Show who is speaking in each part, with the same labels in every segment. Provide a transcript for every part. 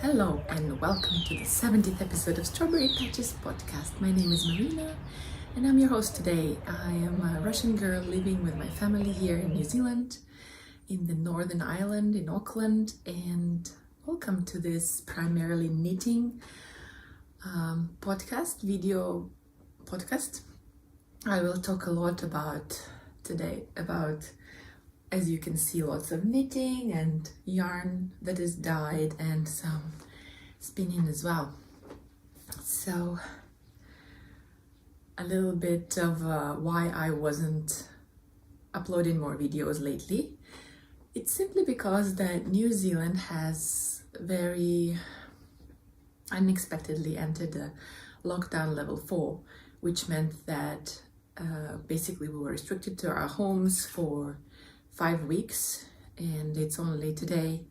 Speaker 1: Hello and welcome to the 70th episode of Strawberry Patches podcast. My name is Marina and I'm your host today. I am a Russian girl living with my family here in New Zealand, in the Northern Island in Auckland, and welcome to this primarily knitting video podcast. I will talk a lot today about, as you can see, lots of knitting and yarn that is dyed and some spinning as well. So a little bit of why I wasn't uploading more videos lately. It's simply because that New Zealand has very unexpectedly entered the lockdown level 4, which meant that basically we were restricted to our homes for 5 weeks, and it's only today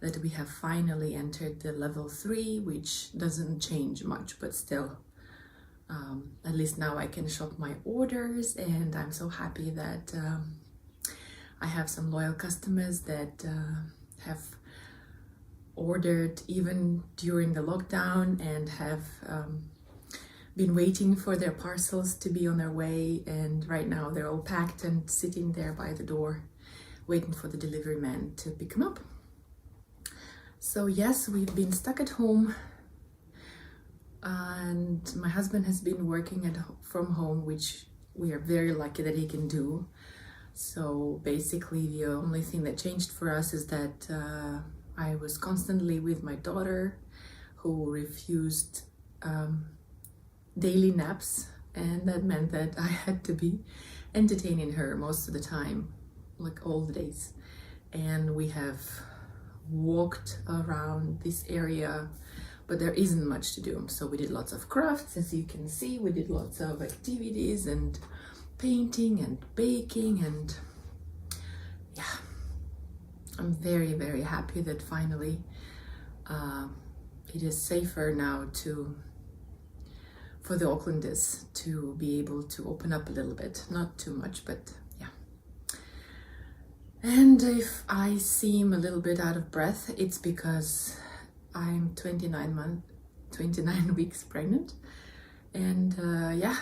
Speaker 1: that we have finally entered the level 3, which doesn't change much, but still at least now I can shop my orders, and I'm so happy that I have some loyal customers that have ordered even during the lockdown and have been waiting for their parcels to be on their way, and right now they're all packed and sitting there by the door waiting for the delivery man to pick them up. So yes, we've been stuck at home, and my husband has been working from home, which we are very lucky that he can do. So basically the only thing that changed for us is that I was constantly with my daughter, who refused daily naps, and that meant that I had to be entertaining her most of the time, like all the days. And we have walked around this area, but there isn't much to do. So we did lots of crafts, as you can see. We did lots of activities and painting and baking, and yeah, I'm very, very happy that finally it is safer now for the Aucklanders to be able to open up a little bit, not too much, but yeah. And if I seem a little bit out of breath, it's because I'm 29 weeks pregnant, and yeah,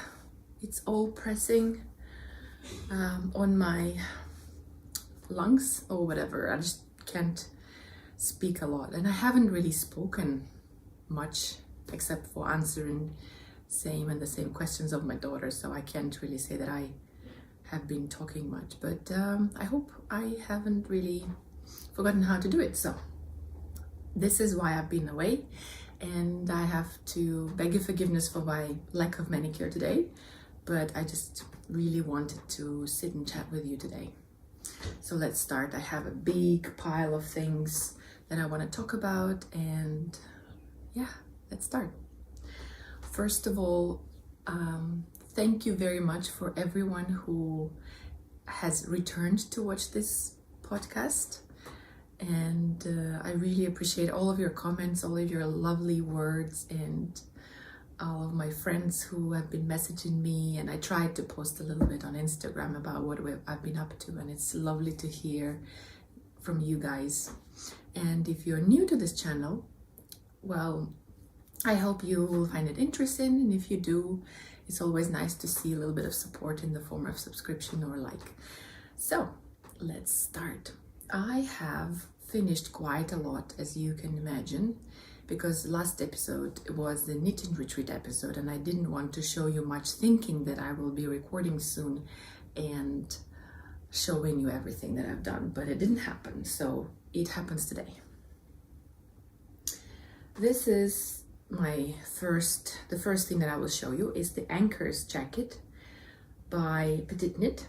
Speaker 1: it's all pressing on my lungs or whatever. I just can't speak a lot, and I haven't really spoken much except for answering the same questions of my daughter, so I can't really say that I have been talking much, but I hope I haven't really forgotten how to do it. So this is why I've been away, and I have to beg your forgiveness for my lack of manicure today, but I just really wanted to sit and chat with you today. So let's start. I have a big pile of things that I want to talk about, and yeah, let's start. First of all, thank you very much for everyone who has returned to watch this podcast. And I really appreciate all of your comments, all of your lovely words, and all of my friends who have been messaging me. And I tried to post a little bit on Instagram about what I've been up to, and it's lovely to hear from you guys. And if you're new to this channel, well, I hope you will find it interesting, and if you do, it's always nice to see a little bit of support in the form of subscription or like. So let's start. I have finished quite a lot, as you can imagine, because last episode was the knitting retreat episode, and I didn't want to show you much, thinking that I will be recording soon and showing you everything that I've done, but it didn't happen, so it happens today. This is the first thing that I will show you is the Anchors jacket by Petite Knit,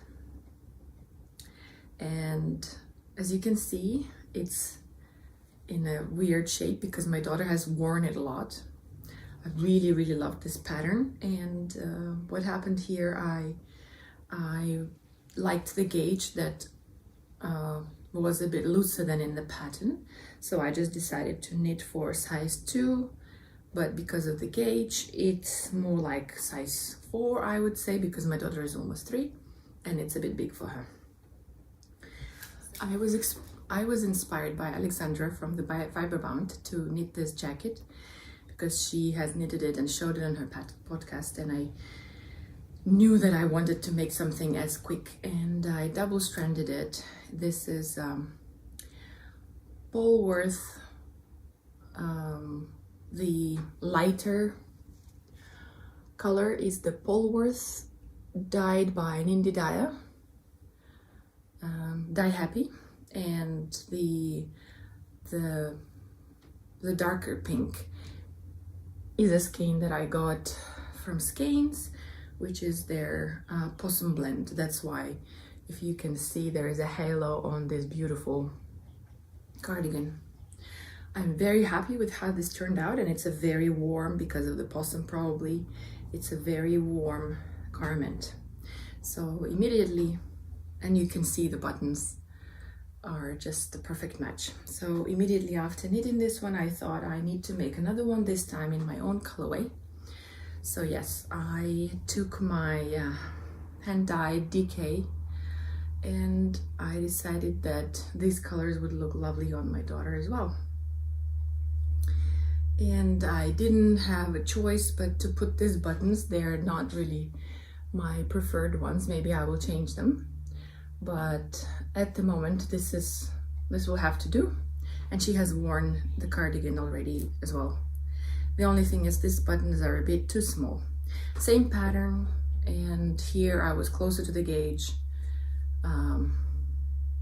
Speaker 1: and as you can see, it's in a weird shape because my daughter has worn it a lot. I really, really love this pattern, and what happened here, I liked the gauge that was a bit looser than in the pattern, so I just decided to knit for size 2, but because of the gauge, it's more like size 4, I would say, because my daughter is almost 3 and it's a bit big for her. I was I was inspired by Alexandra from the Fiberbound to knit this jacket because she has knitted it and showed it on her podcast, and I knew that I wanted to make something as quick, and I double-stranded it. This is Polworth, the lighter color is the Polworth, dyed by an indie dyer, Dye Happy, and the darker pink is a skein that I got from Skeins, which is their possum blend. That's why, if you can see, there is a halo on this beautiful cardigan. I'm very happy with how this turned out, and it's a very warm, because of the possum probably, it's a very warm garment. So immediately, and you can see the buttons are just the perfect match. So immediately after knitting this one, I thought I need to make another one, this time in my own colorway. So yes, I took my hand-dyed DK, and I decided that these colors would look lovely on my daughter as well. And I didn't have a choice but to put these buttons. They're not really my preferred ones. Maybe I will change them, but at the moment this will have to do. And she has worn the cardigan already as well. The only thing is these buttons are a bit too small. Same pattern, and here I was closer to the gauge.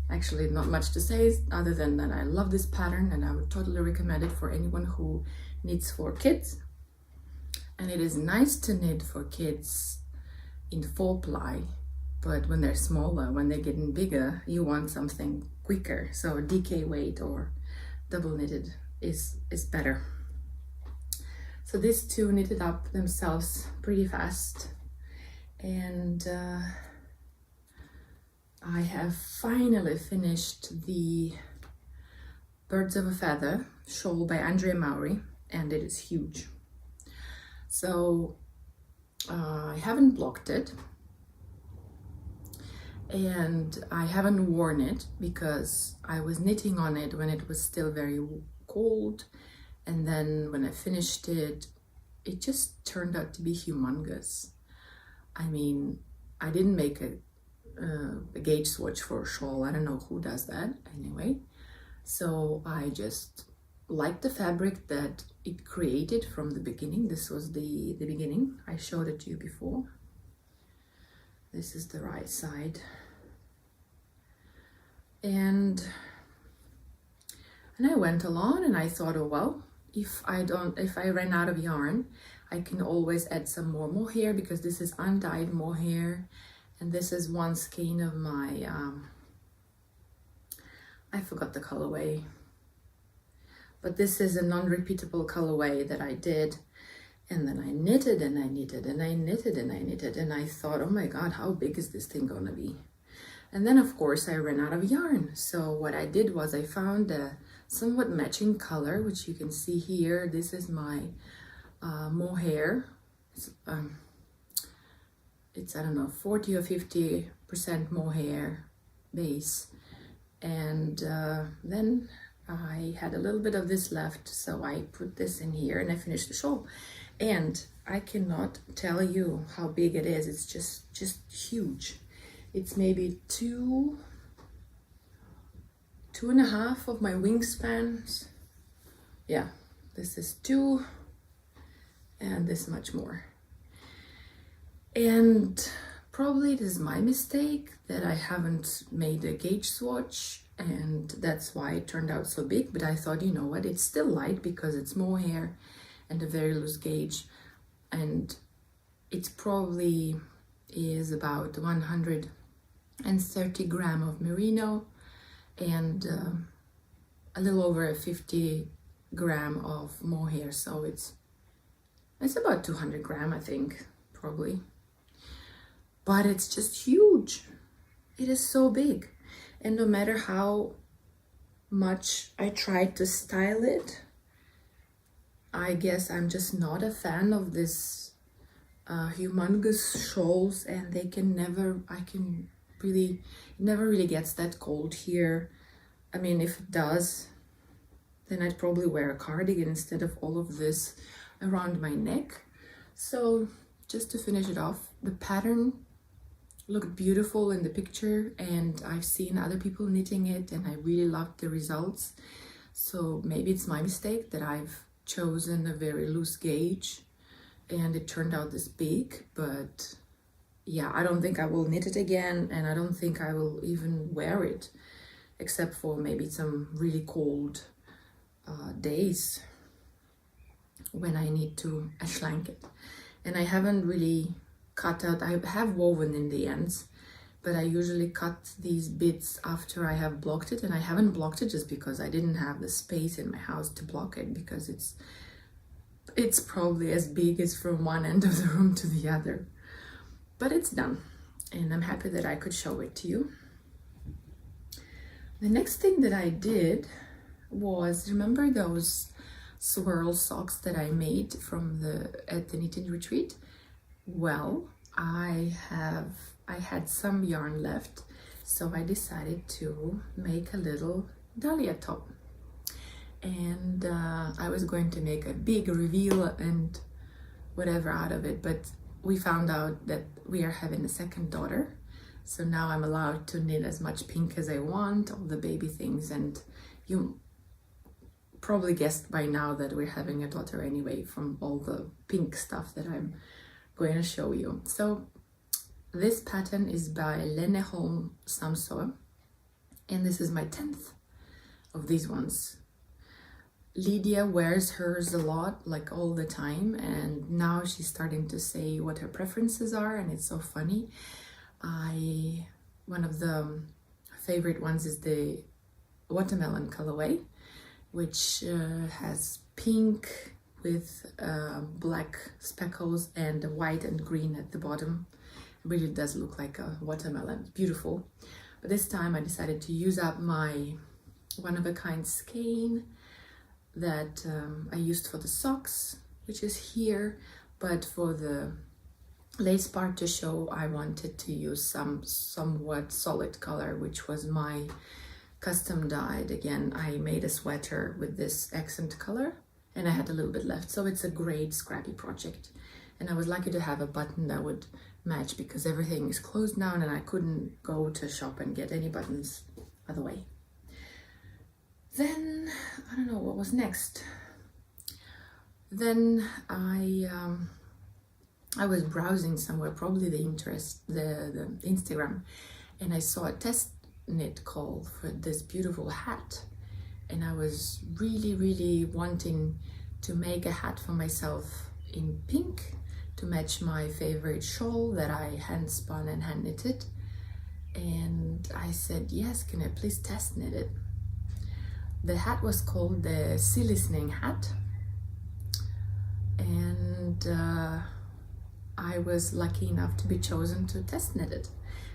Speaker 1: Actually, not much to say other than that I love this pattern, and I would totally recommend it for anyone who knits for kids. And it is nice to knit for kids in 4-ply, but when they're smaller, when they're getting bigger, you want something quicker. So DK weight or double knitted is better. So these two knitted up themselves pretty fast, and I have finally finished the Birds of a Feather shawl by Andrea Mowry, and it is huge. So I haven't blocked it, and I haven't worn it because I was knitting on it when it was still very cold, and then when I finished it, it just turned out to be humongous. I mean, I didn't make a gauge swatch for a shawl. I don't know who does that anyway. So I just liked the fabric that it created from the beginning. This was the beginning. I showed it to you before. This is the right side. And I went along and I thought, oh well, if I ran out of yarn, I can always add some more mohair, because this is undyed mohair. And this is one skein of my, I forgot the colorway, but this is a non-repeatable colorway that I did. And then I knitted and I knitted and I knitted and I knitted, and I thought, oh my God, how big is this thing gonna be? And then of course I ran out of yarn. So what I did was I found a somewhat matching color, which you can see here. This is my mohair. It's, I don't know, 40 or 50% mohair base. And then I had a little bit of this left, so I put this in here and I finished the shawl. And I cannot tell you how big it is. It's just huge. It's maybe 2.5 of my wingspans. Yeah, this is 2 and this much more. And probably it is my mistake that I haven't made a gauge swatch, and that's why it turned out so big. But I thought, you know what, it's still light because it's mohair and a very loose gauge, and it probably is about 130 gram of merino and a little over 50 gram of mohair. So it's about 200 gram, I think, probably. But it's just huge. It is so big. And no matter how much I tried to style it, I guess I'm just not a fan of this humongous shawls, and it never really gets that cold here I mean, if it does, then I'd probably wear a cardigan instead of all of this around my neck. So just to finish it off, the pattern looked beautiful in the picture, and I've seen other people knitting it and I really loved the results. So maybe it's my mistake that I've chosen a very loose gauge and it turned out this big, but yeah, I don't think I will knit it again, and I don't think I will even wear it, except for maybe some really cold days when I need to schlank it. And I haven't really cut out, I have woven in the ends, but I usually cut these bits after I have blocked it, and I haven't blocked it just because I didn't have the space in my house to block it, because it's probably as big as from one end of the room to the other. But it's done, and I'm happy that I could show it to you. The next thing that I did was, remember those swirl socks that I made at the knitting retreat? Well, I had some yarn left, so I decided to make a little dahlia top. And I was going to make a big reveal and whatever out of it, but we found out that we are having a second daughter, so now I'm allowed to knit as much pink as I want, all the baby things, and you probably guessed by now that we're having a daughter anyway from all the pink stuff that I'm going to show you. So this pattern is by Lene Holm Samsoe, and this is my 10th of these ones. Lydia wears hers a lot, like all the time, and now she's starting to say what her preferences are, and it's so funny. One of the favorite ones is the watermelon colorway, which has pink with black speckles and white and green at the bottom. It really does look like a watermelon. It's beautiful. But this time I decided to use up my one-of-a-kind skein that I used for the socks, which is here, but for the lace part to show, I wanted to use some somewhat solid color, which was my custom dyed. Again, I made a sweater with this accent color, and I had a little bit left, so it's a great scrappy project. And I was lucky to have a button that would match, because everything is closed now and I couldn't go to shop and get any buttons other way. Then, I don't know what was next. Then I was browsing somewhere, probably the Instagram, and I saw a test knit call for this beautiful hat. And I was really wanting to make a hat for myself in pink to match my favorite shawl that I hand spun and hand knitted. And I said, yes, can I please test knit it? The hat was called the Sea Listening Hat, and I was lucky enough to be chosen to test knit it.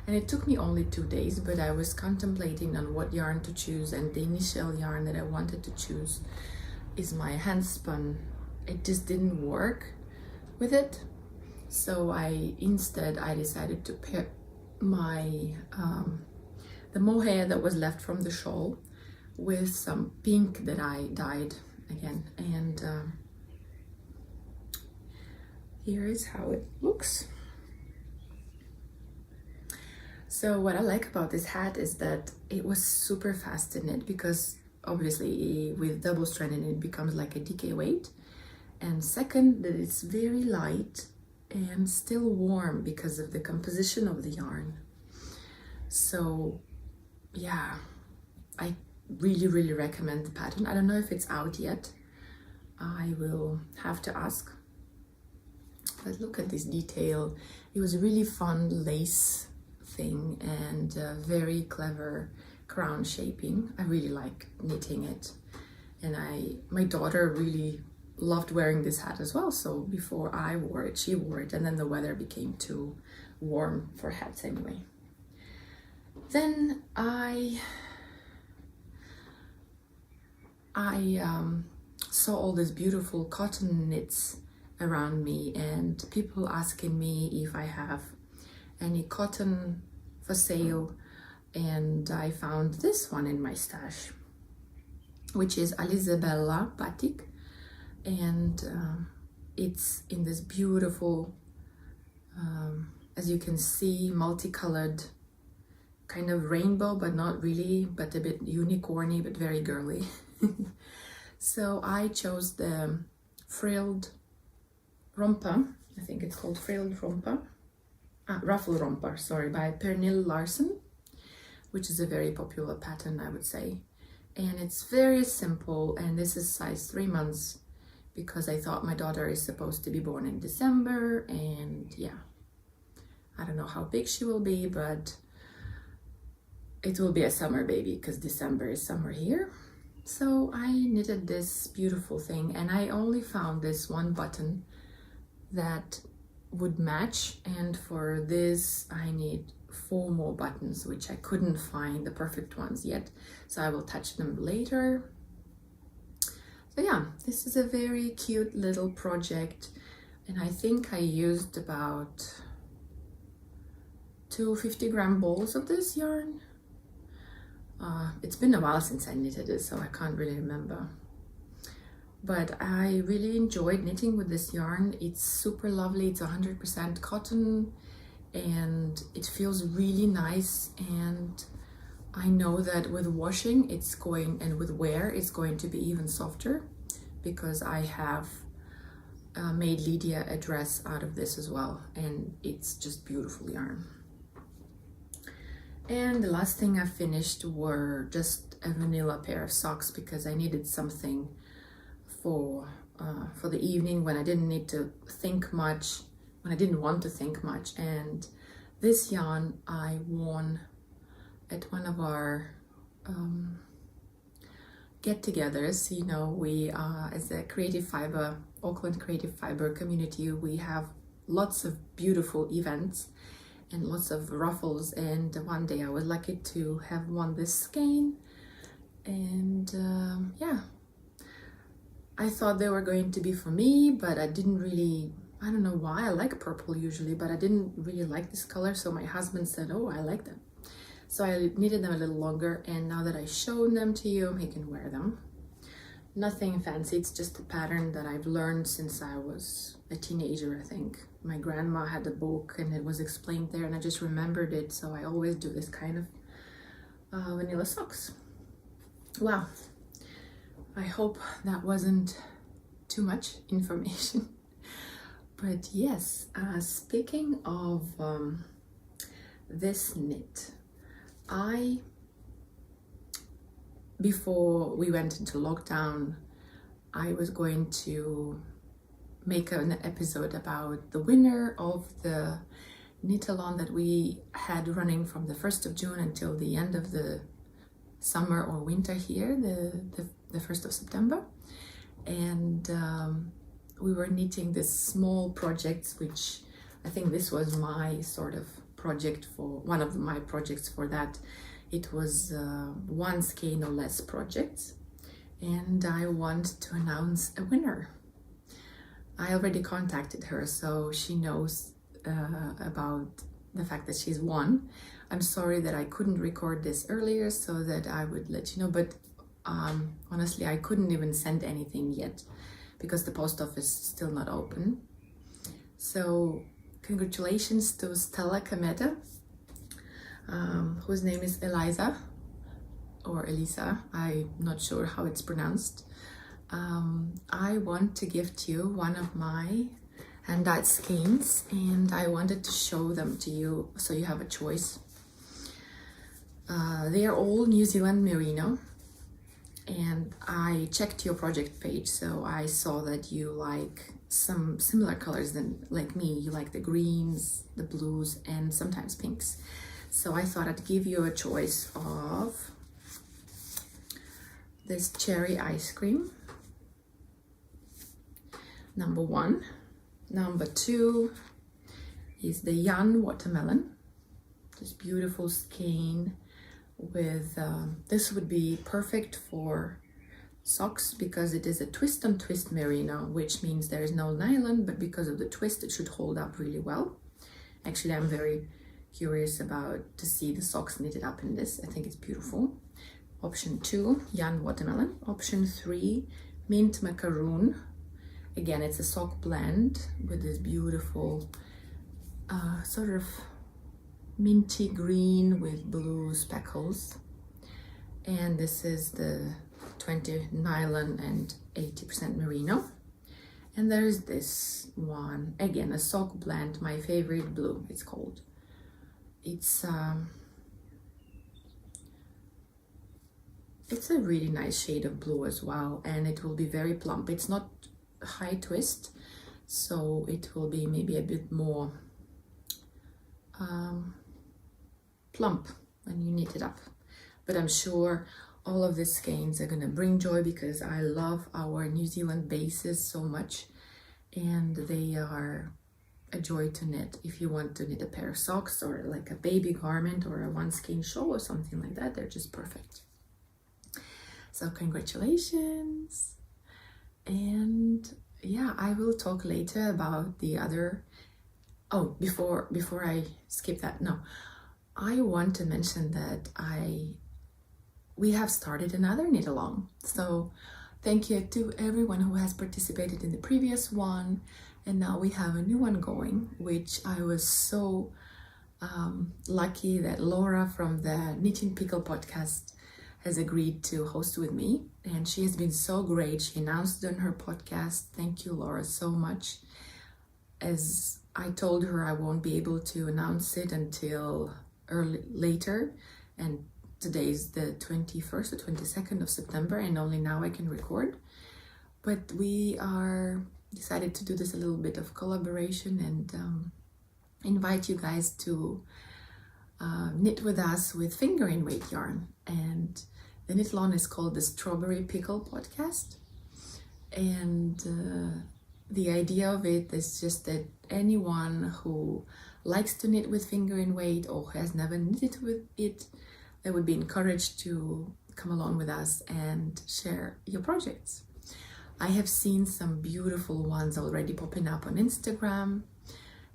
Speaker 1: And it took me only 2 days, but I was contemplating on what yarn to choose, and the initial yarn that I wanted to choose is my hand spun. It just didn't work with it, so instead I decided to pair my the mohair that was left from the shawl with some pink that I dyed again, and here is how it looks. So what I like about this hat is that it was super fast to knit, because obviously with double stranded it becomes like a DK weight, and second, that it's very light and still warm because of the composition of the yarn. So yeah, I really recommend the pattern. I don't know if it's out yet, I will have to ask, but look at this detail. It was a really fun lace thing and very clever crown shaping. I really like knitting it, and my daughter really loved wearing this hat as well, so before I wore it, she wore it, and then the weather became too warm for hats anyway. Then I saw all these beautiful cotton knits around me, and people asking me if I have any cotton for sale. and I found this one in my stash, which is Alizabella Batik, and it's in this beautiful, as you can see, multicolored kind of rainbow, but not really, but a bit unicorny, but very girly. So I chose the frilled romper, I think it's called frilled romper, ruffle romper, sorry, by Pernille Larsen, which is a very popular pattern, I would say. And it's very simple, and this is size 3 months, because I thought my daughter is supposed to be born in December, and yeah, I don't know how big she will be, but it will be a summer baby because December is summer here. So I knitted this beautiful thing, and I only found this one button that would match, and for this I need 4 more buttons, which I couldn't find the perfect ones yet, so I will touch them later. So yeah, this is a very cute little project, and I think I used about 2 50-gram balls of this yarn. It's been a while since I knitted it, so I can't really remember. But I really enjoyed knitting with this yarn. It's super lovely. It's 100% cotton, and it feels really nice. And I know that with washing, and with wear, it's going to be even softer, because I have made Lydia a dress out of this as well, and it's just beautiful yarn. And the last thing I finished were just a vanilla pair of socks, because I needed something for the evening when I didn't need to think much, when I didn't want to think much. And this yarn I won at one of our get-togethers. You know, we as a creative fiber, Auckland creative fiber community, we have lots of beautiful events and lots of ruffles, and one day I was lucky to have won this skein. And yeah, I thought they were going to be for me, but I didn't really, I don't know why, I like purple usually, but I didn't really like this color, so my husband said, oh, I like them. So I knitted them a little longer, and now that I showed them to you, he can wear them. Nothing fancy, it's just a pattern that I've learned since I was a teenager, I think. My grandma had a book and it was explained there, and I just remembered it, so I always do this kind of vanilla socks. Wow, I hope that wasn't too much information. But yes, speaking of this knit, before we went into lockdown, I was going to make an episode about the winner of the Knittalon that we had running from the 1st of June until the end of the summer or winter here, the 1st of September. And we were knitting this small projects, which I think this was my sort of project for, one of my projects for that. It was 1 skein or less projects, and I want to announce a winner. I already contacted her, so she knows about the fact that she's won. I'm sorry that I couldn't record this earlier so that I would let you know, but honestly, I couldn't even send anything yet because the post office is still not open. So congratulations to Stella Kameta, whose name is Eliza or Elisa, I'm not sure how it's pronounced. I want to gift you one of my hand-dyed skeins, and I wanted to show them to you so you have a choice. They are all New Zealand merino, and I checked your project page, so I saw that you like some similar colors than like me. You like the greens, the blues, and sometimes pinks. So I thought I'd give you a choice of this cherry ice cream, number 1. Number 2 is the Yan watermelon, this beautiful skein with, this would be perfect for socks because it is a twist on twist merino, which means there is no nylon, but because of the twist, it should hold up really well. Actually, I'm very curious about to see the socks knitted up in this. I think it's beautiful. Option 2, Yan Watermelon. Option 3, Mint Macaroon. Again, it's a sock blend with this beautiful sort of minty green with blue speckles. And this is the 20 nylon and 80% merino. And there's this one, again, a sock blend, my favorite blue, it's called. It's a really nice shade of blue as well, and it will be very plump. It's not high twist, so it will be maybe a bit more plump when you knit it up. But I'm sure all of these skeins are gonna bring joy because I love our New Zealand bases so much, and they are a joy to knit. If you want to knit a pair of socks or like a baby garment or a one skein shawl or something like that, they're just perfect. So congratulations. And yeah, I will talk later about the other. Oh, before I skip that, no, I want to mention that we have started another knit-along. So thank you to everyone who has participated in the previous one, and now we have a new one going, which I was so lucky that Laura from the Knitting Pickle podcast has agreed to host with me, and she has been so great. She announced on her podcast. Thank you, Laura, so much. As I told her, I won't be able to announce it until later, and today's the 21st or 22nd of September, and only now I can record. But we are decided to do this a little bit of collaboration and invite you guys to knit with us with fingering weight yarn. And the Knittalon is called the Strawberry Pickle podcast. And the idea of it is just that anyone who likes to knit with fingering weight or has never knitted with it, they would be encouraged to come along with us and share your projects. I have seen some beautiful ones already popping up on Instagram,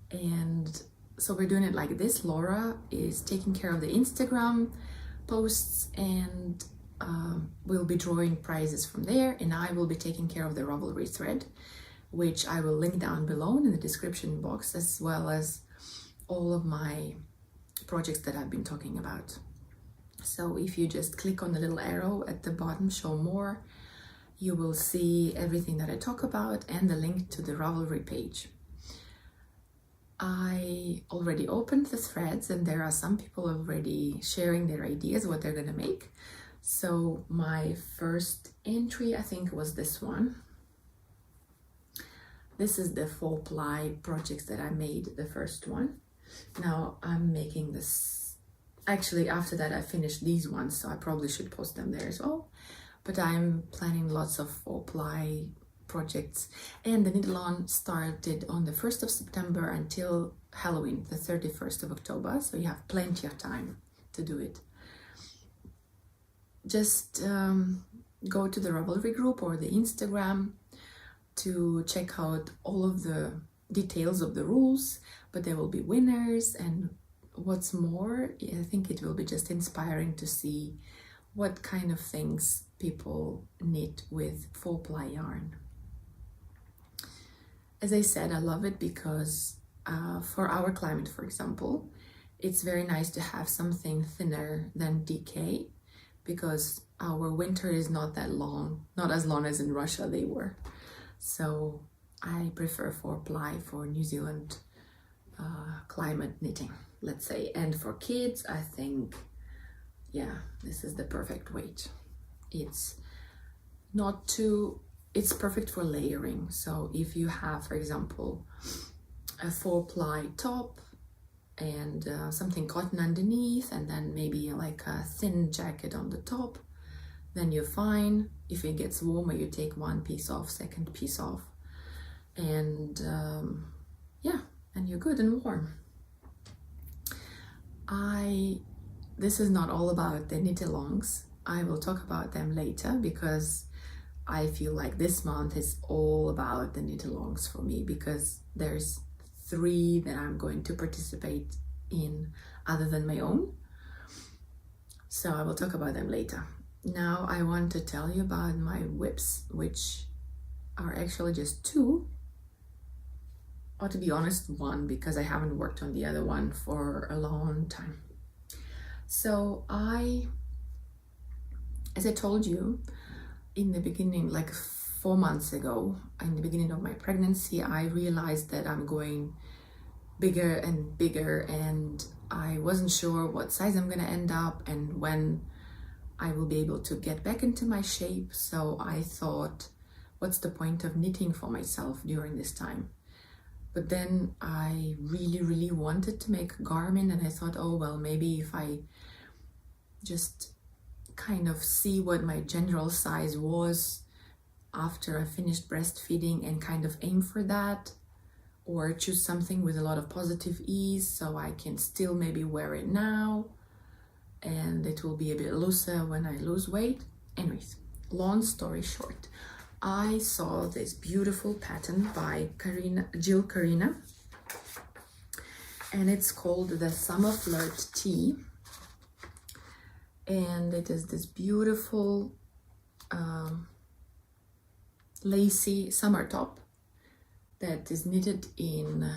Speaker 1: and so we're doing it like this. Laura is taking care of the Instagram posts, and we'll be drawing prizes from there, and I will be taking care of the Ravelry thread, which I will link down below in the description box, as well as all of my projects that I've been talking about. So if you just click on the little arrow at the bottom, show more, you will see everything that I talk about and the link to the Ravelry page. I already opened the threads, and there are some people already sharing their ideas, what they're gonna make. So my first entry, I think, was this one. This is the 4-ply projects that I made, the first one. Now I'm making this, actually after that I finished these ones, so I probably should post them there as well. But I'm planning lots of 4-ply projects, and the Knittalon started on the 1st of September until Halloween, the 31st of October, so you have plenty of time to do it. Just go to the Ravelry group or the Instagram to check out all of the details of the rules, but there will be winners, and what's more, I think it will be just inspiring to see what kind of things people knit with 4-ply yarn. As I said, I love it because for our climate, for example, it's very nice to have something thinner than DK, because our winter is not that long, not as long as in Russia they were. So I prefer 4-ply for New Zealand climate knitting, let's say. And for kids, I think, yeah, this is the perfect weight. It's not too, it's perfect for layering. So if you have, for example, a 4-ply top and something cotton underneath, and then maybe like a thin jacket on the top, then you're fine. If it gets warmer, you take one piece off, second piece off, and yeah, and you're good and warm. This is not all about the knit-alongs. I will talk about them later, because I feel like this month is all about the knit-alongs for me, because there's 3 that I'm going to participate in other than my own. So I will talk about them later. Now I want to tell you about my whips, which are actually just two, or to be honest, one, because I haven't worked on the other one for a long time. So as I told you in the beginning, like 4 months ago, in the beginning of my pregnancy, I realized that I'm going bigger and bigger, and I wasn't sure what size I'm gonna end up and when I will be able to get back into my shape. So I thought, what's the point of knitting for myself during this time? But then I really wanted to make a garment, and I thought, oh well, maybe if I just kind of see what my general size was after I finished breastfeeding and kind of aim for that, or choose something with a lot of positive ease so I can still maybe wear it now and it will be a bit looser when I lose weight. Anyways, long story short, I saw this beautiful pattern by Jill Carina, and it's called the Summer Flirt Tee, and it is this beautiful lacy summer top that is knitted in,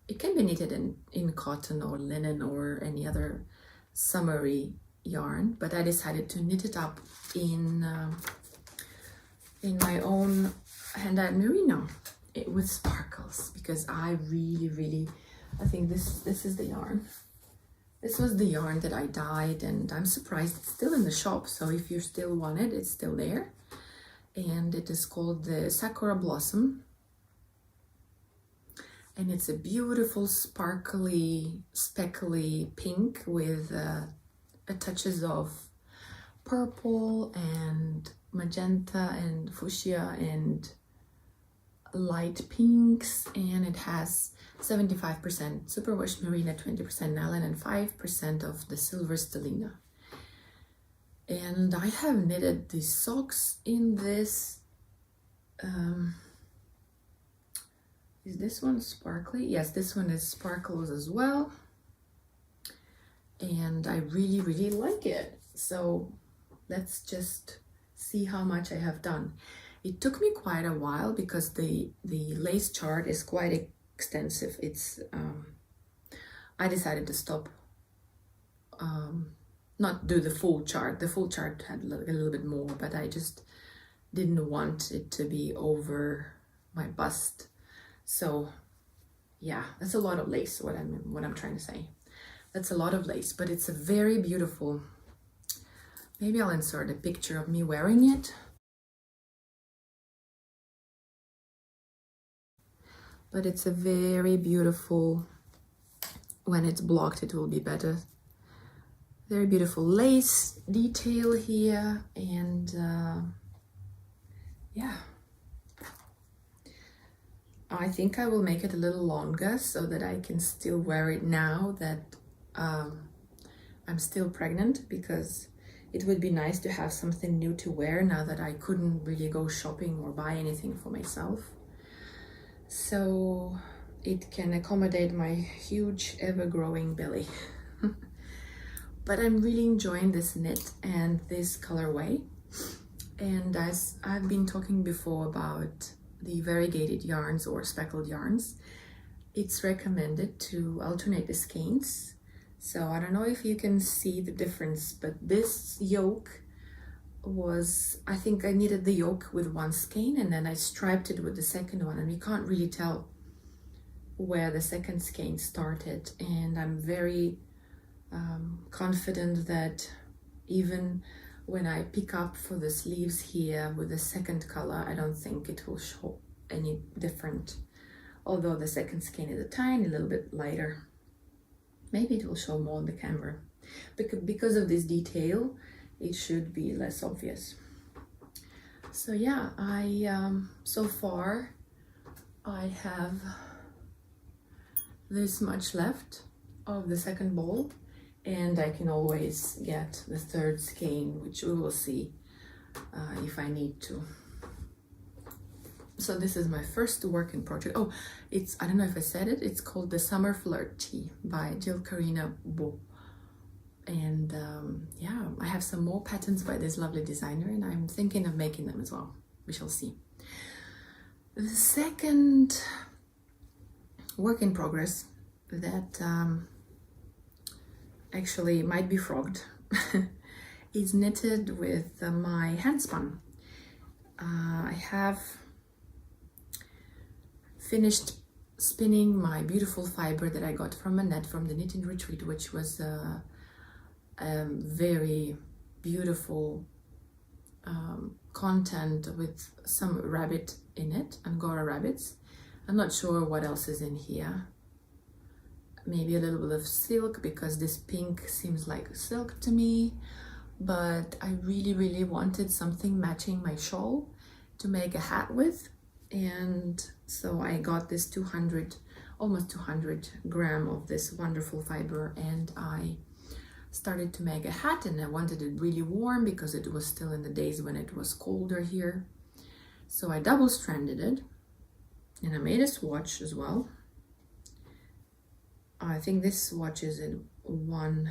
Speaker 1: it can be knitted in cotton or linen or any other summery yarn, but I decided to knit it up in my own hand-dyed merino with sparkles, because I really I think this is the yarn. This was the yarn that I dyed, and I'm surprised it's still in the shop, so if you still want it, it's still there. And it is called the Sakura Blossom, and it's a beautiful sparkly speckly pink with touches of purple and magenta and fuchsia and light pinks, and it has 75% superwash merino, 20% nylon, and 5% of the silver stellina. And I have knitted these socks in this. Is this one sparkly? Yes, this one is sparkles as well. And I really like it. So let's just see how much I have done. It took me quite a while because the lace chart is quite extensive. It's I decided to stop, not do the full chart. The full chart had a little bit more, but I just didn't want it to be over my bust. So yeah, that's a lot of lace, what I'm trying to say. That's a lot of lace, but it's a very beautiful, maybe I'll insert a picture of me wearing it. But it's a very beautiful, when it's blocked it will be better. Very beautiful lace detail here, and yeah. I think I will make it a little longer so that I can still wear it now that I'm still pregnant, because it would be nice to have something new to wear now that I couldn't really go shopping or buy anything for myself. So it can accommodate my huge ever-growing belly. But I'm really enjoying this knit and this colorway. And as I've been talking before about the variegated yarns or speckled yarns, it's recommended to alternate the skeins. So I don't know if you can see the difference, but this yoke was, I think I knitted the yoke with one skein and then I striped it with the second one, and you can't really tell where the second skein started. And I'm very confident that even when I pick up for the sleeves here with the second color, I don't think it will show any different, although the second skein is a tiny little bit lighter. Maybe it will show more on the camera. Because of this detail, it should be less obvious. So yeah, so far I have this much left of the second ball, and I can always get the third skein, which we will see if I need to. So this is my first working project. Oh, it's, I don't know if I said it, it's called the Summer Flirt Tee by Jill Karina Bo. And yeah, I have some more patterns by this lovely designer, and I'm thinking of making them as well. We shall see. The second work in progress that actually might be frogged is knitted with my hand spun. I have finished spinning my beautiful fiber that I got from Annette from the Knitting Retreat, which was a very beautiful content with some rabbit in it, Angora rabbits. I'm not sure what else is in here. Maybe a little bit of silk, because this pink seems like silk to me. But I really wanted something matching my shawl to make a hat with. And so I got this 200, almost 200 gram of this wonderful fiber, and I started to make a hat, and I wanted it really warm because it was still in the days when it was colder here. So I double stranded it, and I made a swatch as well. I think this swatch is in one,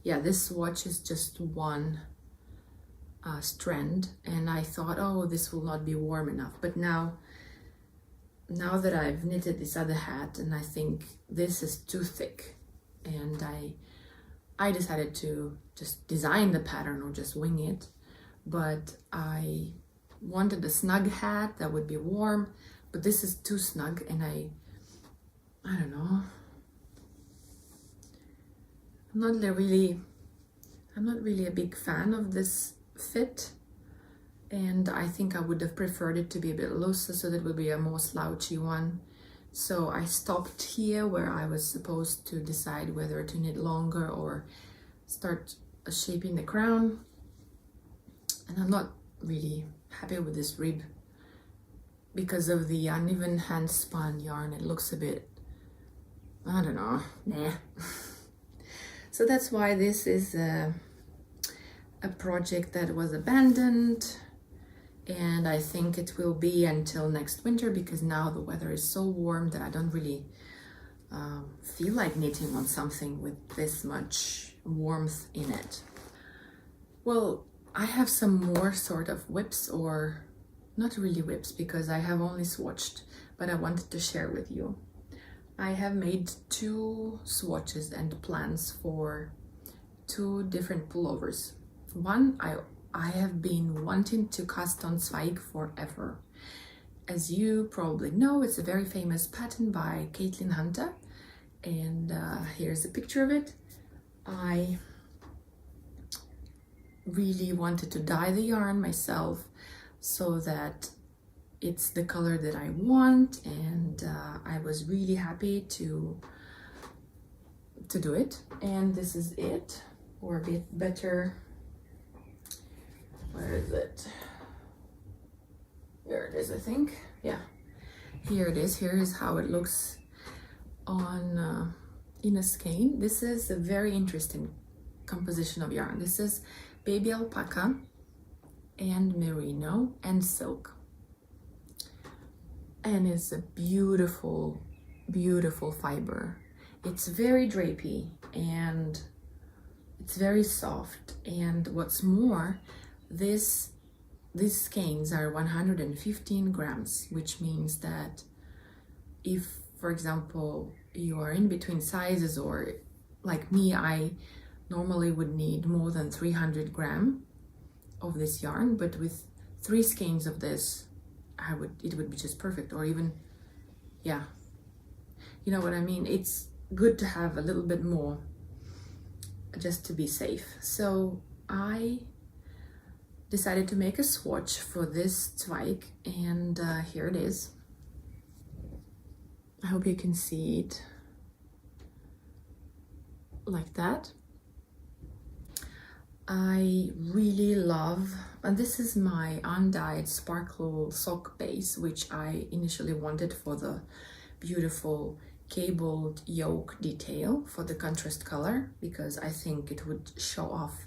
Speaker 1: yeah, this swatch is just one strand, and I thought, oh, this will not be warm enough. But now that I've knitted this other hat, and I think this is too thick, and I decided to just design the pattern or just wing it. But I wanted a snug hat that would be warm, but this is too snug, and I don't know. I'm not really a big fan of this fit, and I think I would have preferred it to be a bit looser so that it would be a more slouchy one. So I stopped here where I was supposed to decide whether to knit longer or start shaping the crown. And I'm not really happy with this rib because of the uneven hand spun yarn. It looks a bit, I don't know, nah. So that's why this is a project that was abandoned, and I think it will be until next winter, because now the weather is so warm that I don't really feel like knitting on something with this much warmth in it. Well, I have some more sort of whips, or not really whips because I have only swatched, but I wanted to share with you. I have made 2 swatches and plans for 2 different pullovers. One, I have been wanting to cast on Zweig forever. As you probably know, it's a very famous pattern by Caitlin Hunter, and here's a picture of it. I really wanted to dye the yarn myself so that it's the color that I want, and I was really happy to do it. And this is it, or a bit better. Where is it? Here it is, I think. Yeah, here it is. Here is how it looks on in a skein. This is a very interesting composition of yarn. This is baby alpaca and merino and silk, and it's a beautiful fiber. It's very drapey and it's very soft, and what's more, these skeins are 115 grams, which means that if, for example, you are in between sizes, or like me, I normally would need more than 300 gram of this yarn, but with 3 skeins of this, it would be just perfect. Or even, yeah, you know what I mean. It's good to have a little bit more just to be safe. So I decided to make a swatch for this Zweig, and here it is. I hope you can see it like that. I really love, and this is my undyed sparkle sock base, which I initially wanted for the beautiful cabled yoke detail for the contrast color, because I think it would show off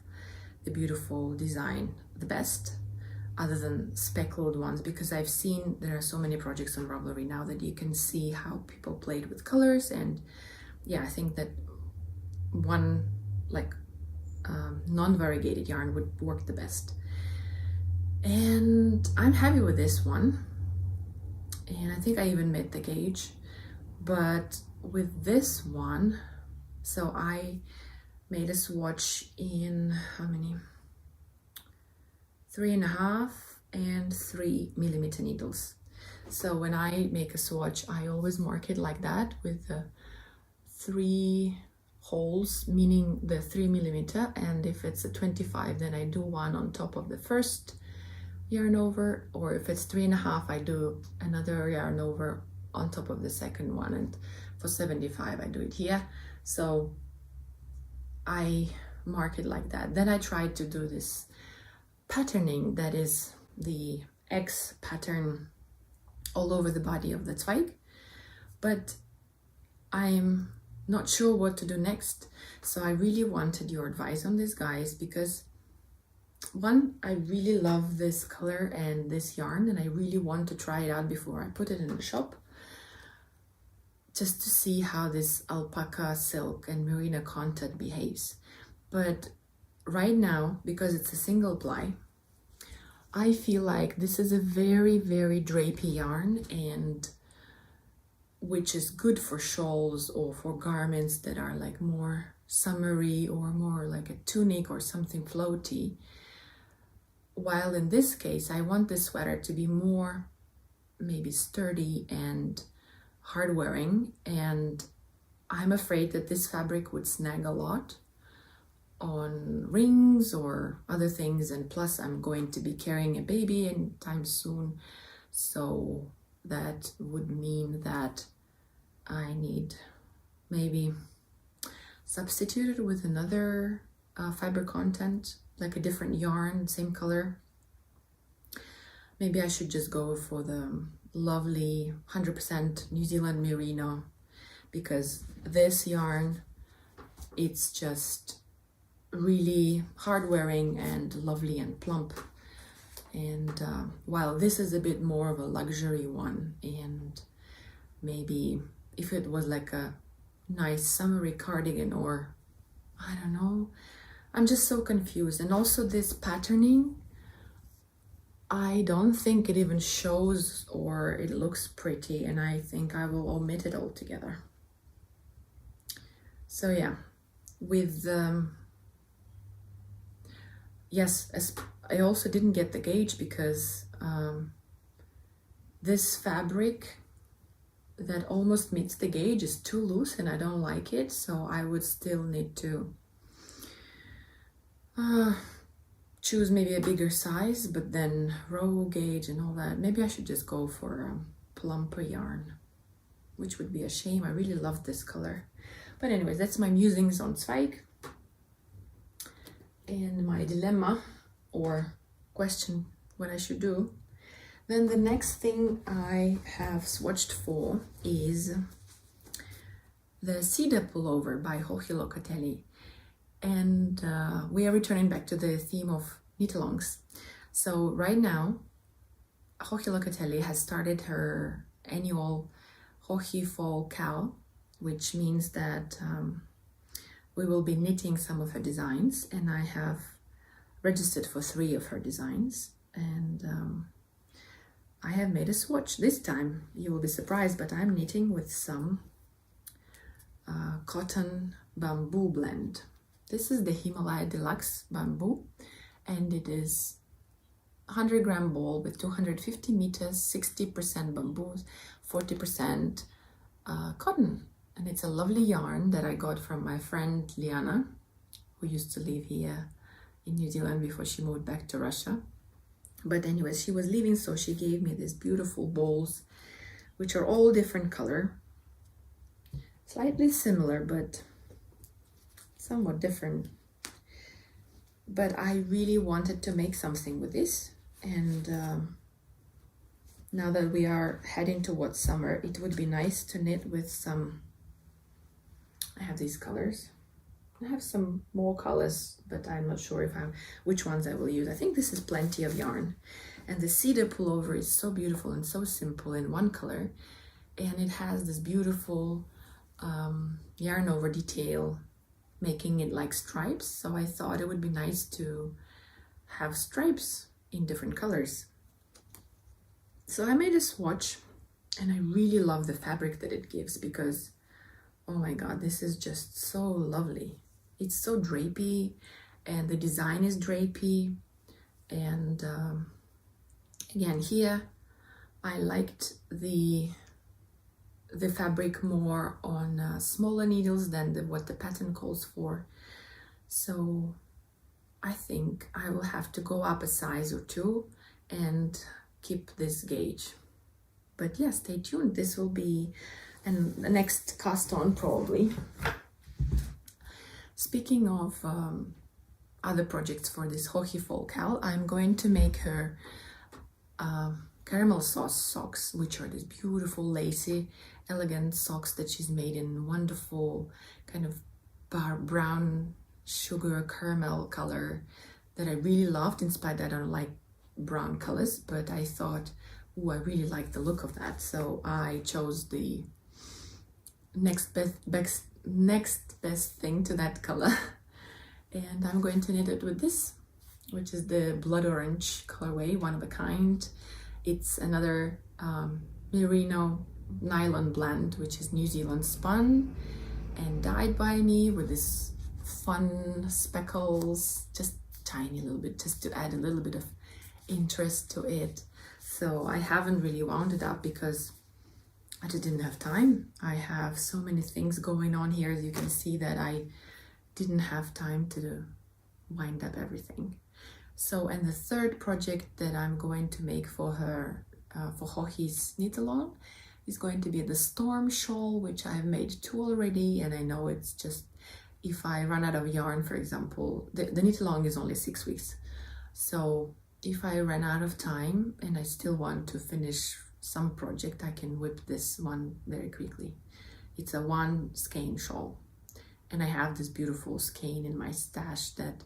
Speaker 1: the beautiful design the best. other than speckled ones, because I've seen there are so many projects on Ravelry now that you can see how people played with colors. And yeah, I think that one like non-variegated yarn would work the best. And I'm happy with this one, and I think I even made the gauge. But with this one, so I made a swatch in how many? 3.5 and 3 millimeter needles. So when I make a swatch, I always mark it like that with the 3 holes, meaning the 3 millimeter. And if it's a 25, then I do one on top of the first yarn over, or if it's 3.5, I do another yarn over on top of the second one. And for 75, I do it here. So I mark it like that. Then I tried to do this patterning, that is the X pattern all over the body of the Zweig, but I'm not sure what to do next. So I really wanted your advice on this, guys, because one, I really love this color and this yarn, and I really want to try it out before I put it in the shop, just to see how this alpaca silk and merino content behaves. But right now, because it's a single ply, I feel like this is a very, very drapey yarn, and which is good for shawls or for garments that are like more summery or more like a tunic or something floaty. While in this case, I want this sweater to be more maybe sturdy and hard wearing, and I'm afraid that this fabric would snag a lot on rings or other things, and plus I'm going to be carrying a baby anytime soon, so that would mean that I need maybe substitute it with another fiber content, like a different yarn, same color. Maybe I should just go for the lovely 100% New Zealand merino, because this yarn, it's just really hard wearing and lovely and plump. And while this is a bit more of a luxury one, and maybe if it was like a nice summery cardigan, or I don't know, I'm just so confused. And also this patterning, I don't think it even shows or it looks pretty, and I think I will omit it altogether. So yeah, with yes, I also didn't get the gauge because this fabric that almost meets the gauge is too loose and I don't like it, so I would still need to choose maybe a bigger size, but then row gauge and all that. Maybe I should just go for a plumper yarn, which would be a shame. I really love this color. But anyways, that's my musings on Zweig and my dilemma or question what I should do. Then the next thing I have swatched for is the Cedar Pullover by Joji Locatelli. And we are returning back to the theme of knit-alongs. So right now, Joji Locatelli has started her annual Joji Fall KAL, which means that we will be knitting some of her designs, and I have registered for 3 of her designs, and I have made a swatch. This time you will be surprised, but I'm knitting with some cotton bamboo blend. This is the Himalaya Deluxe bamboo, and it is 100-gram ball with 250 meters, 60% bamboo, 40% cotton. And it's a lovely yarn that I got from my friend Liana, who used to live here in New Zealand before she moved back to Russia. But anyways, she was leaving, so she gave me these beautiful balls, which are all different color. Slightly similar, but somewhat different. But I really wanted to make something with this, and now that we are heading towards summer, it would be nice to knit with some, I have these colors, I have some more colors, but I'm not sure which ones I will use. I think this is plenty of yarn. And the cedar pullover is so beautiful and so simple in one color. And it has this beautiful yarn over detail, making it like stripes. So I thought it would be nice to have stripes in different colors. So I made a swatch, and I really love the fabric that it gives because, oh my God, this is just so lovely. It's so drapey, and the design is drapey. And again, here I liked the fabric more on smaller needles than what the pattern calls for. So I think I will have to go up a size or two and keep this gauge. But yeah, stay tuned. This will be the next cast on probably. Speaking of other projects for this Hohi Fall KAL, I'm going to make her caramel sauce socks, which are these beautiful, lacy, elegant socks that she's made in wonderful kind of brown sugar caramel color that I really loved, in spite that I don't like brown colors, but I thought, oh, I really like the look of that. So I chose the next best thing to that color. And I'm going to knit it with this, which is the blood orange colorway, one of a kind. It's another merino nylon blend, which is New Zealand spun and dyed by me with this fun speckles, just tiny little bit, just to add a little bit of interest to it. So I haven't really wound it up because I just didn't have time. I have so many things going on here, as you can see, that I didn't have time to wind up everything. So, and the third project that I'm going to make for her, for Hohi's Knittalon, is going to be the Storm Shawl, which I've made 2 already, and I know it's just, if I run out of yarn, for example, the Knittalon is only 6 weeks. So if I run out of time and I still want to finish some project, I can whip this one very quickly. It's a 1 skein shawl, and I have this beautiful skein in my stash that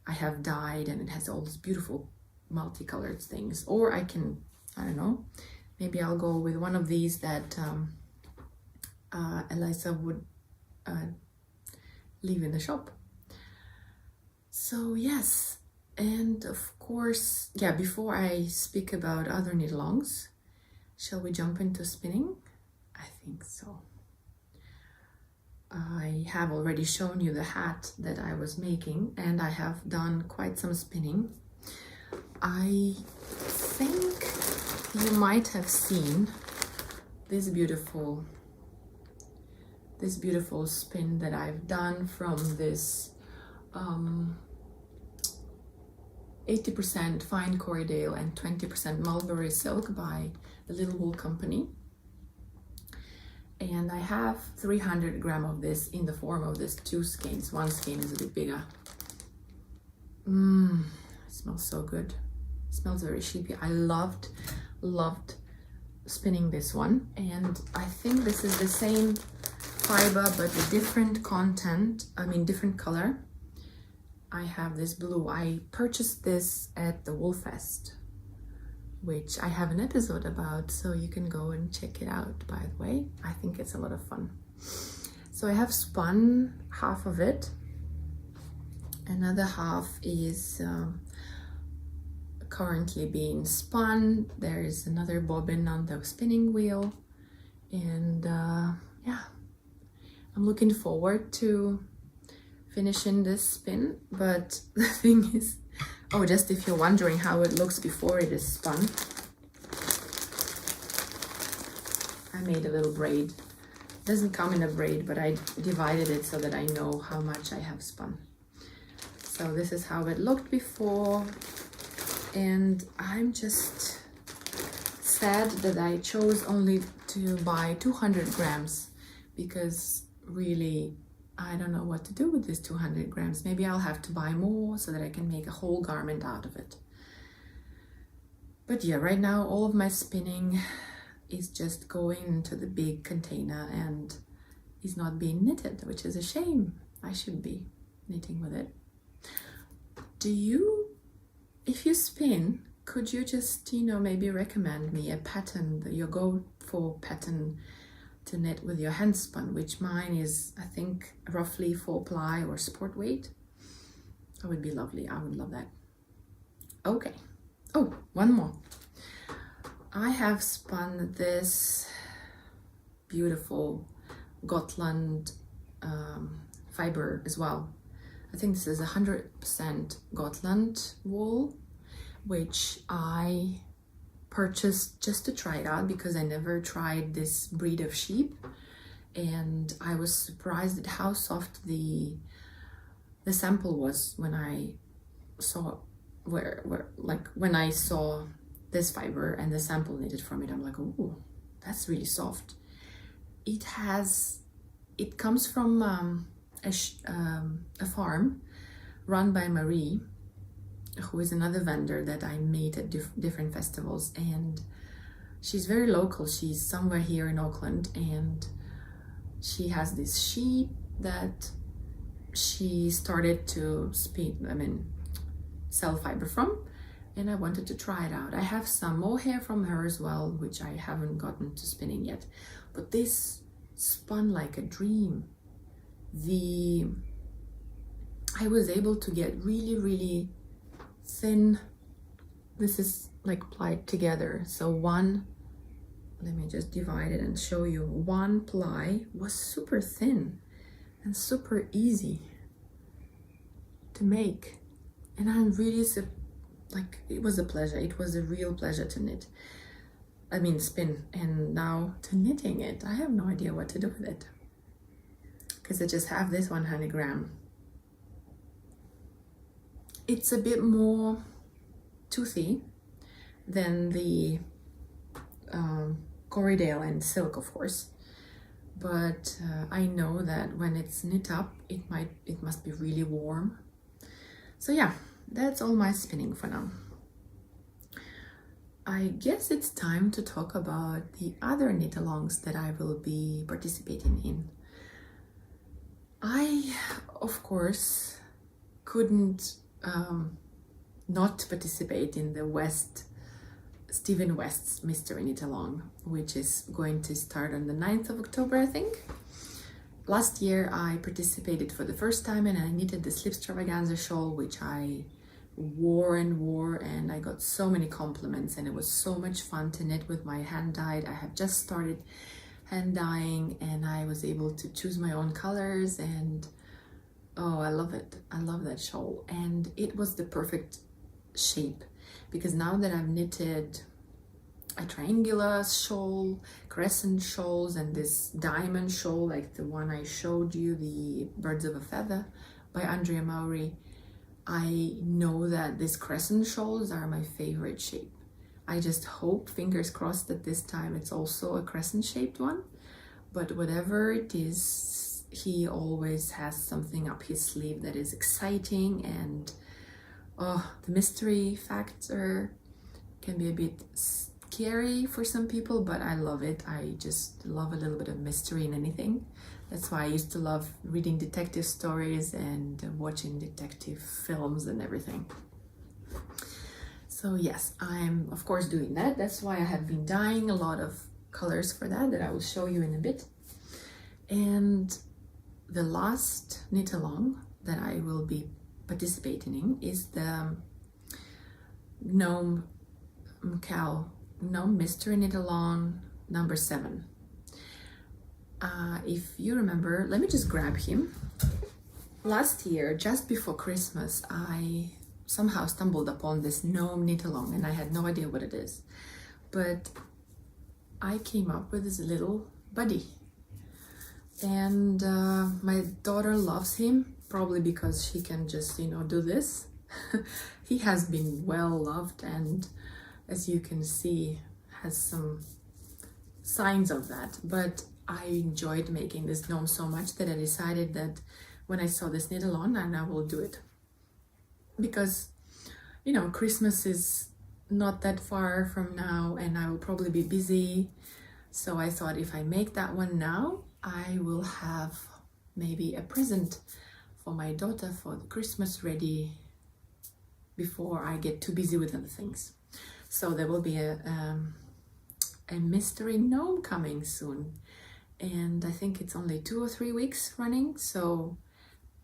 Speaker 1: I have dyed, and it has all these beautiful multicolored things. Or I can, I don't know, maybe I'll go with one of these that Eliza would leave in the shop. So yes, and of course, yeah, before I speak about other knit-alongs, shall we jump into spinning? I think so. I have already shown you the hat that I was making, and I have done quite some spinning. I think you might have seen this beautiful spin that I've done from this 80% fine Corriedale and 20% mulberry silk by the Little Wool Company. And I have 300 grams of this in the form of this 2 skeins. 1 skein is a bit bigger. It smells so good. It smells very sheepy. I loved spinning this one. And I think this is the same fiber, but with different content, I mean different color. I have this blue. I purchased this at the Wool Fest, which I have an episode about, so you can go and check it out, by the way. I think it's a lot of fun. So I have spun half of it. Another half is currently being spun. There is another bobbin on the spinning wheel. And yeah, I'm looking forward to finishing this spin. But the thing is, oh, just if you're wondering how it looks before it is spun, I made a little braid. It doesn't come in a braid, but I divided it so that I know how much I have spun. So this is how it looked before, and I'm just sad that I chose only to buy 200 grams because really I don't know what to do with this 200 grams. Maybe I'll have to buy more so that I can make a whole garment out of it. But yeah, right now all of my spinning is just going into the big container and is not being knitted, which is a shame. I should be knitting with it. Do you, if you spin, could you just, you know, maybe recommend me a pattern, your go-for pattern to knit with your hand spun, which mine is, I think, roughly 4-ply or sport weight? That would be lovely. I would love that. Okay. Oh, one more. I have spun this beautiful Gotland fiber as well. I think this is 100% Gotland wool, which I purchased just to try it out because I never tried this breed of sheep, and I was surprised at how soft the sample was when I saw when I saw this fiber and the sample knitted from it. I'm like, oh, that's really soft. It comes from a farm run by Marie, who is another vendor that I meet at different festivals, and she's very local. She's somewhere here in Auckland, and she has this sheep that she started to sell fiber from, and I wanted to try it out. I have some mohair from her as well, which I haven't gotten to spinning yet, but this spun like a dream. I was able to get really, really thin, this is like plied together, so let me just divide it and show you. 1 ply was super thin and super easy to make, and I'm really it was a pleasure. It was a real pleasure to knit, spin. And now to knitting it, I have no idea what to do with it because I just have this 100 gram. It's a bit more toothy than the Corriedale and silk, of course, but I know that when it's knit up, it must be really warm. So yeah, that's all my spinning for now. I guess it's time to talk about the other knit-alongs that I will be participating in. I, of course, couldn't not participate in the Stephen West's Mystery Knit-along, which is going to start on the 9th of October, I think. Last year I participated for the first time, and I knitted the Slipstravaganza shawl, which I wore, and I got so many compliments, and it was so much fun to knit with my hand dyed. I have just started hand dyeing, and I was able to choose my own colors, and oh, I love it. I love that shawl, and it was the perfect shape because now that I've knitted a triangular shawl, crescent shawls, and this diamond shawl like the one I showed you, the Birds of a Feather by Andrea Maury, I know that these crescent shawls are my favorite shape. I just hope, fingers crossed, that this time it's also a crescent shaped one, but whatever it is, he always has something up his sleeve that is exciting, and the mystery factor can be a bit scary for some people, but I love it. I just love a little bit of mystery in anything. That's why I used to love reading detective stories and watching detective films and everything. So yes, I'm of course doing that. That's why I have been dyeing a lot of colors for that I will show you in a bit. And the last knit-along that I will be participating in is the Gnome Mystery Knit-along number 7. If you remember, let me just grab him. Last year, just before Christmas, I somehow stumbled upon this gnome knit-along, and I had no idea what it is, but I came up with this little buddy, and my daughter loves him, probably because she can just, do this. He has been well loved, and as you can see, has some signs of that, but I enjoyed making this gnome so much that I decided that when I saw this knit-along, and I will do it. Because, Christmas is not that far from now, and I will probably be busy. So I thought if I make that one now, I will have maybe a present for my daughter for the Christmas ready before I get too busy with other things. So there will be a mystery gnome coming soon, and I think it's only 2 or 3 weeks running, so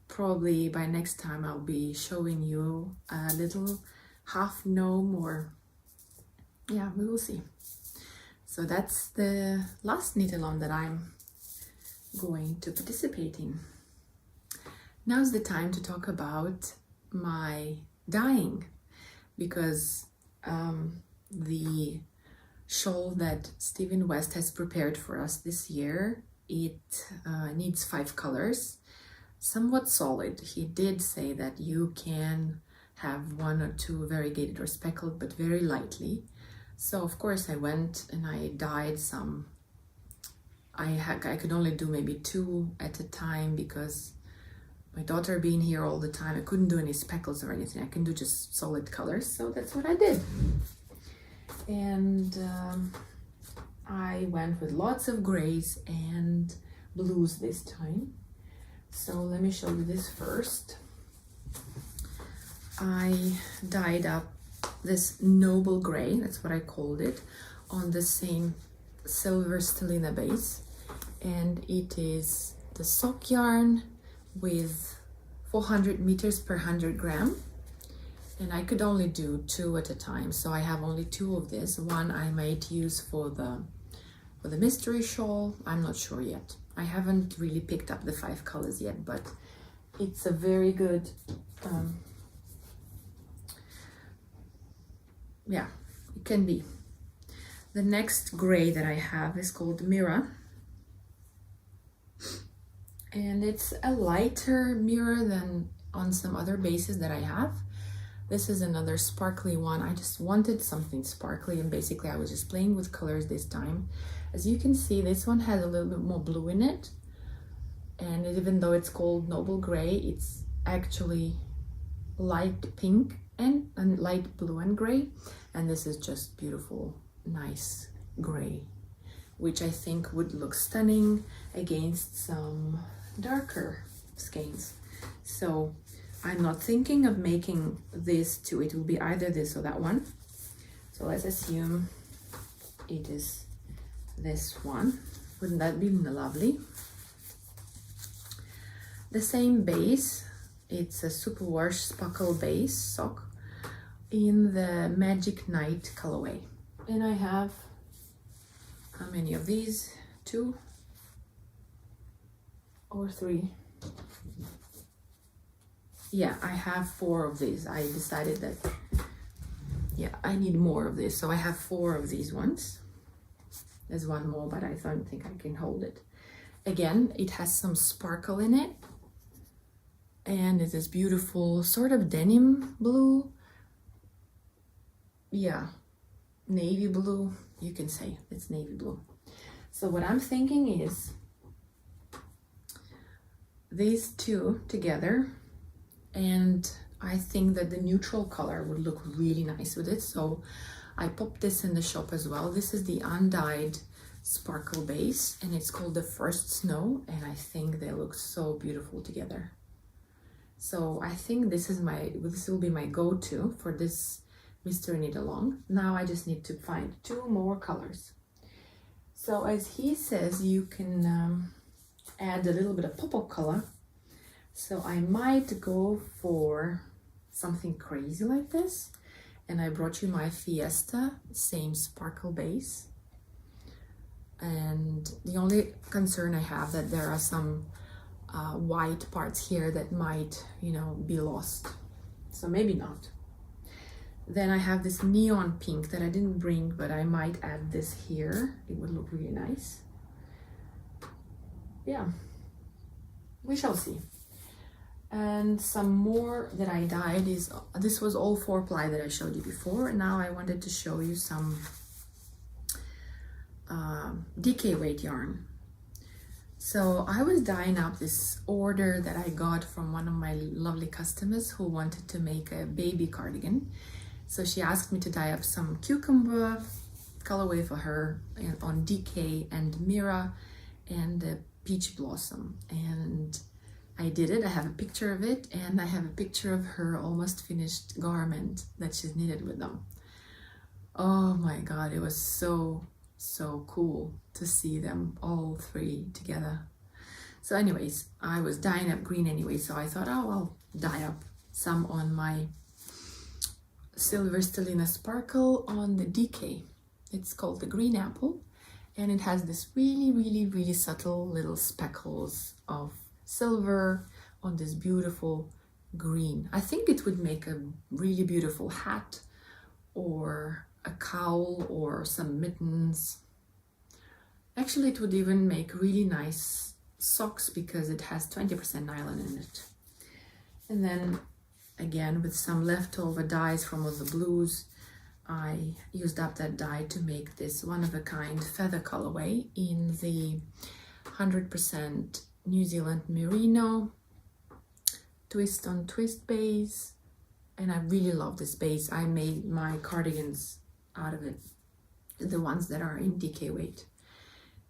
Speaker 1: probably by next time I'll be showing you a little half gnome, or yeah, we will see. So that's the last Knittalon that I'm going to participate in. Now's the time to talk about my dyeing, because the shawl that Stephen West has prepared for us this year, it needs 5 colors, somewhat solid. He did say that you can have 1 or 2 variegated or speckled, but very lightly. So of course I went and I dyed some. I could only do maybe 2 at a time because my daughter being here all the time, I couldn't do any speckles or anything. I can do just solid colors, so that's what I did. And I went with lots of grays and blues this time. So let me show you this first. I dyed up this noble gray, that's what I called it, on the same silver stellina base, and it is the sock yarn with 400 meters per 100 gram, and I could only do 2 at a time, so I have only 2 of this. One I might use for the mystery shawl. I'm not sure yet. I haven't really picked up the 5 colors yet, but it's a very good yeah, it can be. The next gray that I have is called Mira, and it's a lighter mirror than on some other bases that I have. This is another sparkly one. I just wanted something sparkly, and basically I was just playing with colors this time. As you can see, this one has a little bit more blue in it, and even though it's called Noble Gray, it's actually light pink and light blue and gray, and this is just beautiful, nice gray, which I think would look stunning against some darker skeins. So I'm not thinking of making this two. It will be either this or that one. So let's assume it is this one. Wouldn't that be lovely? The same base, it's a superwash sparkle base sock in the Magic Night colorway. And I have, how many of these? 2 or 3? Yeah, I have 4 of these. I decided that, yeah, I need more of this. So I have 4 of these ones. There's one more, but I don't think I can hold it. Again, it has some sparkle in it. And it is beautiful, sort of denim blue. Yeah, navy blue, you can say it's navy blue. So what I'm thinking is these two together, and I think that the neutral color would look really nice with it. So I popped this in the shop as well. This is the undyed sparkle base, and it's called the First Snow, and I think they look so beautiful together. So I think this will be my go-to for this Mr. Knit-Along. Now I just need to find 2 more colors. So as he says, you can add a little bit of pop-up color. So I might go for something crazy like this. And I brought you my Fiesta, same sparkle base. And the only concern I have that there are some white parts here that might, you know, be lost. So maybe not. Then I have this neon pink that I didn't bring, but I might add this here. It would look really nice. Yeah, we shall see. And some more that I dyed is, this was all 4-ply that I showed you before. Now I wanted to show you some DK weight yarn. So I was dyeing up this order that I got from one of my lovely customers who wanted to make a baby cardigan. So she asked me to dye up some cucumber colorway for her on DK and Mira and the peach blossom. And I did it. I have a picture of it, and I have a picture of her almost finished garment that she's knitted with them. Oh my god, it was so cool to see them all three together. So anyways, I was dyeing up green anyway, so I thought, oh, I'll dye up some on my Silver Stellina Sparkle on the DK. It's called the Green Apple, and it has this really subtle little speckles of silver on this beautiful green. I think it would make a really beautiful hat or a cowl or some mittens. Actually, it would even make really nice socks because it has 20% nylon in it. And then again, with some leftover dyes from all the blues, I used up that dye to make this one-of-a-kind feather colorway in the 100% New Zealand merino twist on twist base, and I really love this base. I made my cardigans out of it, the ones that are in DK weight,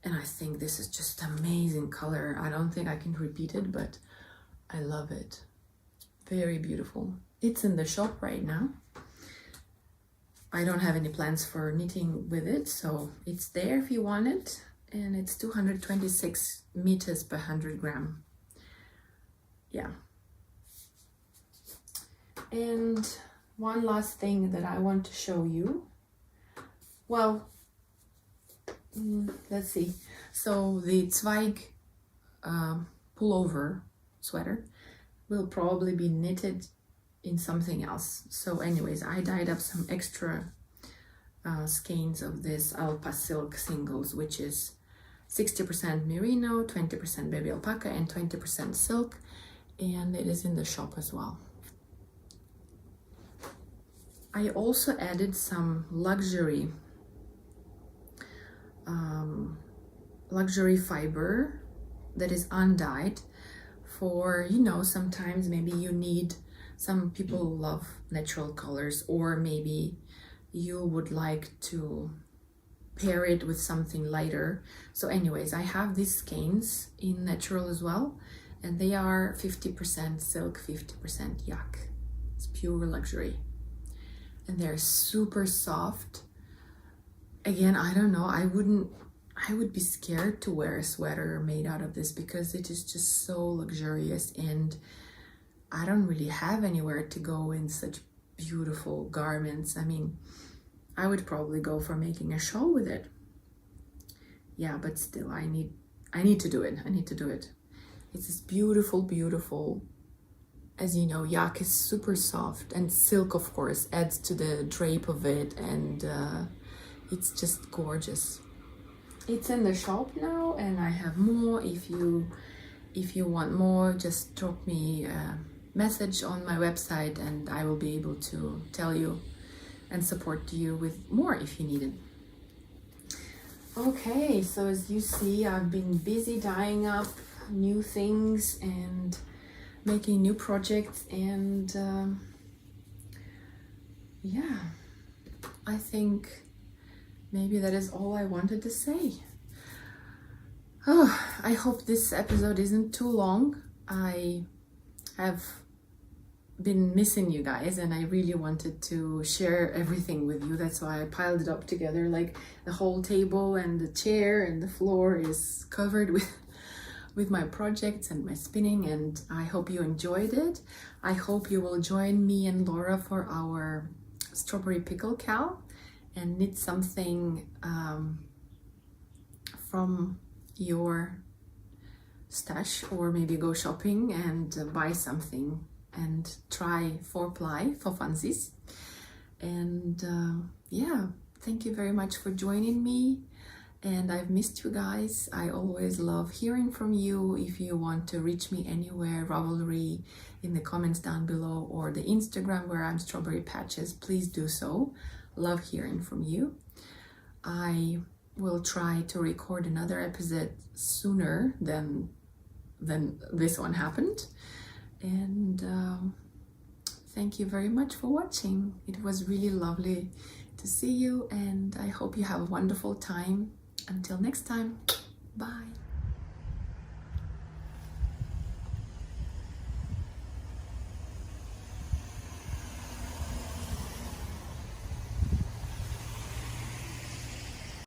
Speaker 1: and I think this is just amazing color. I don't think I can repeat it, but I love it. Very beautiful. It's in the shop right now. I don't have any plans for knitting with it, so it's there if you want it, and it's 226 meters per 100 gram. Yeah. And one last thing that I want to show you. Well, let's see. So the Zweig pullover sweater will probably be knitted in something else. So anyways, I dyed up some extra skeins of this alpa silk singles, which is 60% merino, 20% baby alpaca, and 20% silk, and it is in the shop as well. I also added some luxury fiber that is undyed for, you know, sometimes maybe you need, some people love natural colors, or maybe you would like to pair it with something lighter. So anyways, I have these skeins in natural as well, and they are 50% silk, 50% yak. It's pure luxury, and they're super soft. Again, I don't know, I would be scared to wear a sweater made out of this because it is just so luxurious, and I don't really have anywhere to go in such beautiful garments. I mean, I would probably go for making a shawl with it. Yeah, but still, I need to do it. I need to do it. It's this beautiful, as you know, yak is super soft, and silk, of course, adds to the drape of it, and it's just gorgeous. It's in the shop now, and I have more. If you want more, just drop me a message on my website, and I will be able to tell you and support you with more if you need it. Okay, so as you see, I've been busy dyeing up new things and making new projects, and yeah, I think maybe that is all I wanted to say. Oh, I hope this episode isn't too long. I have been missing you guys, and I really wanted to share everything with you. That's why I piled it up together. Like, the whole table and the chair and the floor is covered with my projects and my spinning, and I hope you enjoyed it. I hope you will join me and Laura for our strawberry pickle KAL and knit something from your stash, or maybe go shopping and buy something and try 4-ply for funsies. And yeah, thank you very much for joining me, and I've missed you guys. I always love hearing from you. If you want to reach me anywhere, Ravelry in the comments down below, or the Instagram where I'm Strawberry Patches, please do so. Love hearing from you. I will try to record another episode sooner than this one happened. And thank you very much for watching. It was really lovely to see you, and I hope you have a wonderful time. Until next time, bye.